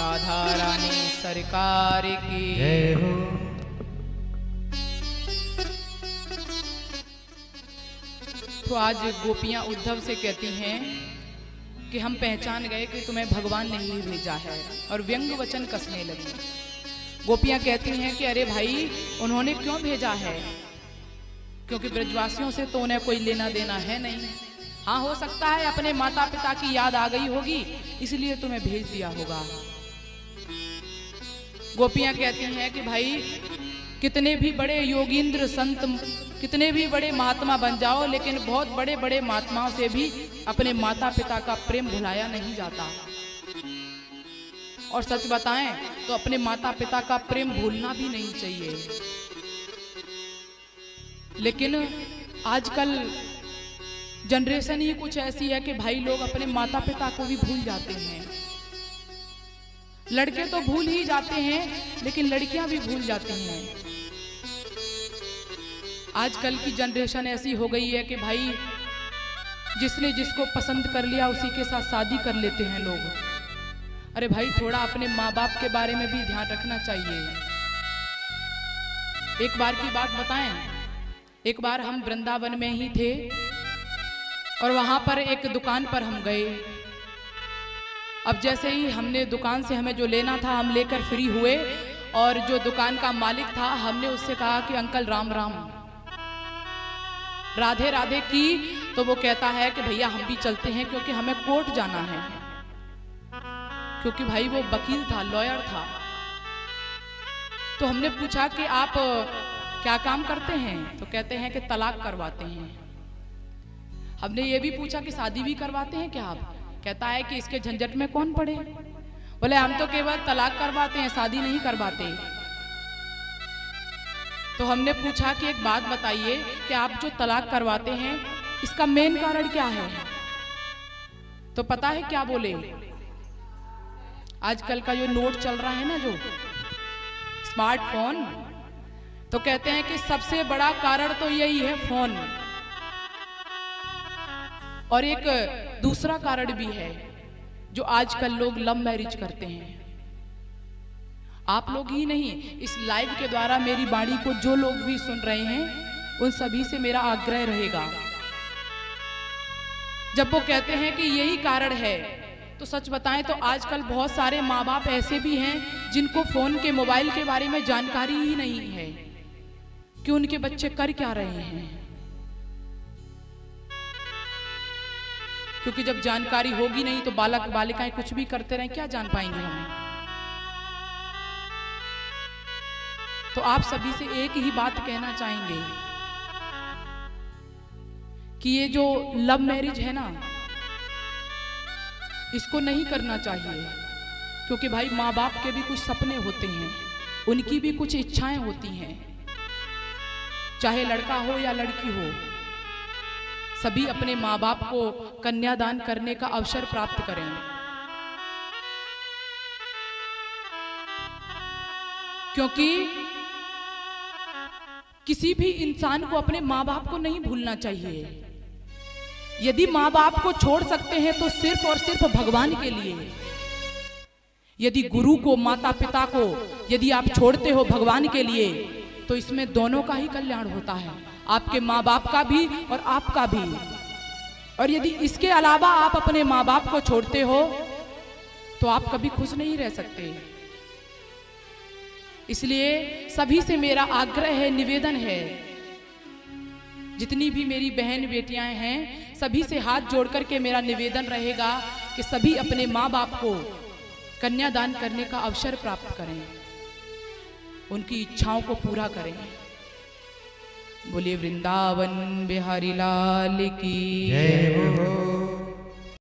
राधा रानी सरकार की जय हो। तो आज गोपियां उद्धव से कहती हैं कि हम पहचान गए कि तुम्हें भगवान ने ही भेजा है, और व्यंग वचन कसने लगी। गोपियां कहती हैं कि अरे भाई, उन्होंने क्यों भेजा है, क्योंकि ब्रजवासियों से तो उन्हें कोई लेना देना है नहीं। हाँ, हो सकता है अपने माता पिता की याद आ गई होगी, इसलिए तुम्हें भेज दिया होगा। गोपियां कहती हैं कि भाई, कितने भी बड़े योगींद्र संत, कितने भी बड़े महात्मा बन जाओ, लेकिन बहुत बड़े बड़े महात्माओं से भी अपने माता पिता का प्रेम भुलाया नहीं जाता। और सच बताएं तो अपने माता पिता का प्रेम भूलना भी नहीं चाहिए। लेकिन आजकल जनरेशन ही कुछ ऐसी है कि भाई लोग अपने माता पिता को भी भूल जाते हैं। लड़के तो भूल ही जाते हैं, लेकिन लड़कियां भी भूल जाती हैं। आजकल की जनरेशन ऐसी हो गई है कि भाई जिसने जिसको पसंद कर लिया उसी के साथ शादी कर लेते हैं लोग। अरे भाई, थोड़ा अपने माँ बाप के बारे में भी ध्यान रखना चाहिए। एक बार की बात बताएं, एक बार हम वृंदावन में ही थे और वहां पर एक दुकान पर हम गए। अब जैसे ही हमने दुकान से हमें जो लेना था हम लेकर फ्री हुए, और जो दुकान का मालिक था, हमने उससे कहा कि अंकल राम राम, राधे राधे की। तो वो कहता है कि भैया हम भी चलते हैं, क्योंकि हमें कोर्ट जाना है। क्योंकि भाई वो वकील था, लॉयर था। तो हमने पूछा कि आप क्या काम करते हैं, तो कहते हैं कि तलाक करवाते हैं। हमने ये भी पूछा कि शादी भी करवाते हैं क्या आप, कहता है कि इसके झंझट में कौन पड़े। बोले हम तो केवल तलाक करवाते हैं, शादी नहीं करवाते। तो हमने पूछा कि एक बात बताइए कि आप जो तलाक करवाते हैं इसका मेन कारण क्या है। तो पता है क्या बोले, आजकल का जो नोट चल रहा है ना, जो स्मार्टफोन, तो कहते हैं कि सबसे बड़ा कारण तो यही है फोन। और एक दूसरा कारण भी है, जो आजकल लोग लव मैरिज करते हैं। आप लोग ही नहीं, इस लाइव के द्वारा मेरी वाणी को जो लोग भी सुन रहे हैं उन सभी से मेरा आग्रह रहेगा, जब वो कहते हैं कि यही कारण है, तो सच बताएं तो आजकल बहुत सारे माँ बाप ऐसे भी हैं जिनको फोन के, मोबाइल के बारे में जानकारी ही नहीं है कि उनके बच्चे कर क्या रहे हैं। क्योंकि जब जानकारी होगी नहीं तो बालक बालिकाएं कुछ भी करते रहें, क्या जान पाएंगे हम। तो आप सभी से एक ही बात कहना चाहेंगे कि ये जो लव मैरिज है ना, इसको नहीं करना चाहिए। क्योंकि भाई माँ बाप के भी कुछ सपने होते हैं, उनकी भी कुछ इच्छाएं होती हैं। चाहे लड़का हो या लड़की हो, सभी अपने माँ बाप को कन्यादान करने का अवसर प्राप्त करें। क्योंकि किसी भी इंसान को अपने माँ बाप को नहीं भूलना चाहिए। यदि माँ बाप को छोड़ सकते हैं तो सिर्फ और सिर्फ भगवान के लिए। यदि गुरु को, माता पिता को यदि आप छोड़ते हो भगवान के लिए, तो इसमें दोनों का ही कल्याण होता है, आपके माँ बाप का भी और आपका भी। और यदि इसके अलावा आप अपने माँ बाप को छोड़ते हो तो आप कभी खुश नहीं रह सकते। इसलिए सभी से मेरा आग्रह है, निवेदन है, जितनी भी मेरी बहन बेटियां हैं, सभी से हाथ जोड़ करके मेरा निवेदन रहेगा कि सभी अपने माँ बाप को कन्यादान करने का अवसर प्राप्त करें, उनकी इच्छाओं को पूरा करें। बोलिए वृंदावन बिहारी लाल की जय हो।